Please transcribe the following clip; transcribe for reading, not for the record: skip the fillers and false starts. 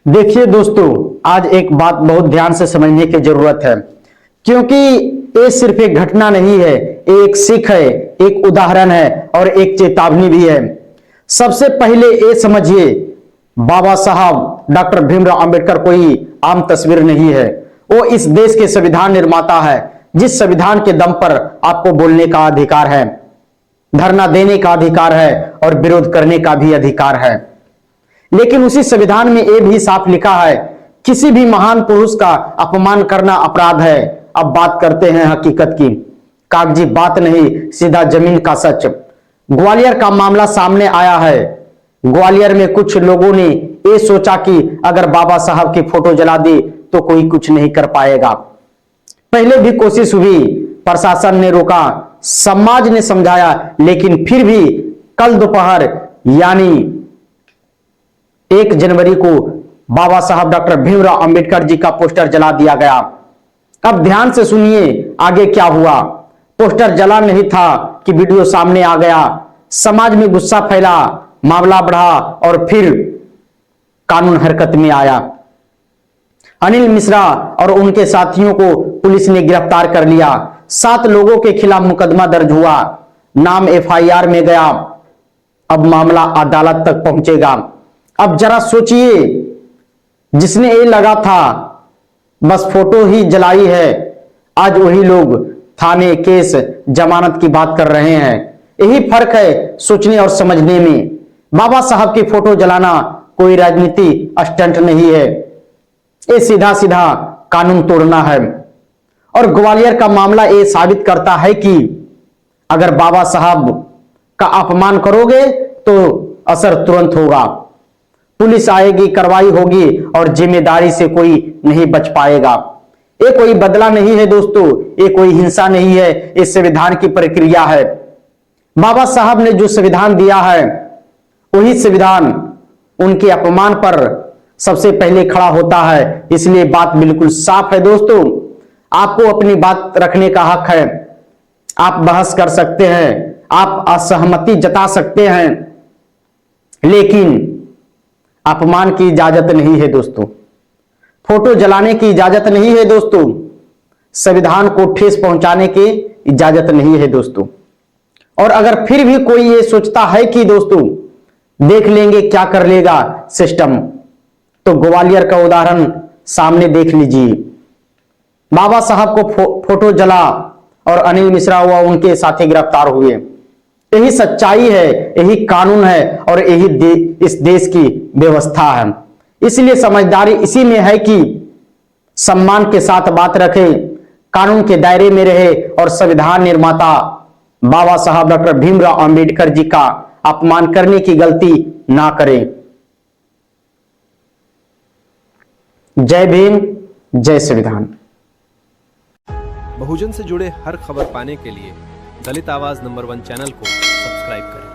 देखिए दोस्तों, आज एक बात बहुत ध्यान से समझने की जरूरत है, क्योंकि ये सिर्फ एक घटना नहीं है, एक सीख है, एक उदाहरण है और एक चेतावनी भी है। सबसे पहले ये समझिए, बाबा साहब डॉक्टर भीमराव अंबेडकर कोई आम तस्वीर नहीं है। वो इस देश के संविधान निर्माता है, जिस संविधान के दम पर आपको बोलने का अधिकार है, धरना देने का अधिकार है और विरोध करने का भी अधिकार है। लेकिन उसी संविधान में यह भी साफ लिखा है, किसी भी महान पुरुष का अपमान करना अपराध है। अब बात करते हैं हकीकत की, कागजी बात नहीं, सीधा जमीन का सच। ग्वालियर का मामला सामने आया है। ग्वालियर में कुछ लोगों ने ये सोचा कि अगर बाबा साहब की फोटो जला दी तो कोई कुछ नहीं कर पाएगा। पहले भी कोशिश हुई, प्रशासन ने रोका, समाज ने समझाया, लेकिन फिर भी कल दोपहर यानी 1 जनवरी को बाबा साहब डॉक्टर भीमराव अंबेडकर जी का पोस्टर जला दिया गया। अब ध्यान से सुनिए आगे क्या हुआ। पोस्टर जला नहीं था कि वीडियो सामने आ गया। समाज में गुस्सा फैला, मामला बढ़ा और फिर कानून हरकत में आया। अनिल मिश्रा और उनके साथियों को पुलिस ने गिरफ्तार कर लिया। 7 लोगों के खिलाफ मुकदमा दर्ज हुआ, नाम FIR में गया। अब मामला अदालत तक पहुंचेगा। अब जरा सोचिए, जिसने ये लगा था बस फोटो ही जलाई है, आज वही लोग थाने, केस, जमानत की बात कर रहे हैं। यही फर्क है सोचने और समझने में। बाबा साहब की फोटो जलाना कोई राजनीति स्टंट नहीं है, ये सीधा सीधा कानून तोड़ना है। और ग्वालियर का मामला ये साबित करता है कि अगर बाबा साहब का अपमान करोगे तो असर तुरंत होगा। पुलिस आएगी, कार्रवाई होगी और जिम्मेदारी से कोई नहीं बच पाएगा। ये कोई बदला नहीं है दोस्तों, ये कोई हिंसा नहीं है, ये संविधान की प्रक्रिया है। बाबा साहब ने जो संविधान दिया है, वही संविधान उनके अपमान पर सबसे पहले खड़ा होता है। इसलिए बात बिल्कुल साफ है दोस्तों, आपको अपनी बात रखने का हक है। आप बहस कर सकते हैं, आप असहमति जता सकते हैं, लेकिन अपमान की इजाजत नहीं है दोस्तों, फोटो जलाने की इजाजत नहीं है दोस्तों, संविधान को ठेस पहुंचाने की इजाजत नहीं है दोस्तों। और अगर फिर भी कोई ये सोचता है कि दोस्तों देख लेंगे क्या कर लेगा सिस्टम, तो ग्वालियर का उदाहरण सामने देख लीजिए। बाबा साहब को फोटो जला और अनिल मिश्रा हुआ, उनके साथी गिरफ्तार हुए। यही सच्चाई है, यही कानून है और यही इस देश की व्यवस्था है। इसलिए समझदारी इसी में है कि सम्मान के साथ बात रखें, कानून के दायरे में रहे और संविधान निर्माता बाबा साहब डॉक्टर भीमराव अंबेडकर जी का अपमान करने की गलती ना करें। जय भीम, जय संविधान। बहुजन से जुड़े हर खबर पाने के लिए दलित आवाज नंबर 1 चैनल को सब्सक्राइब करें।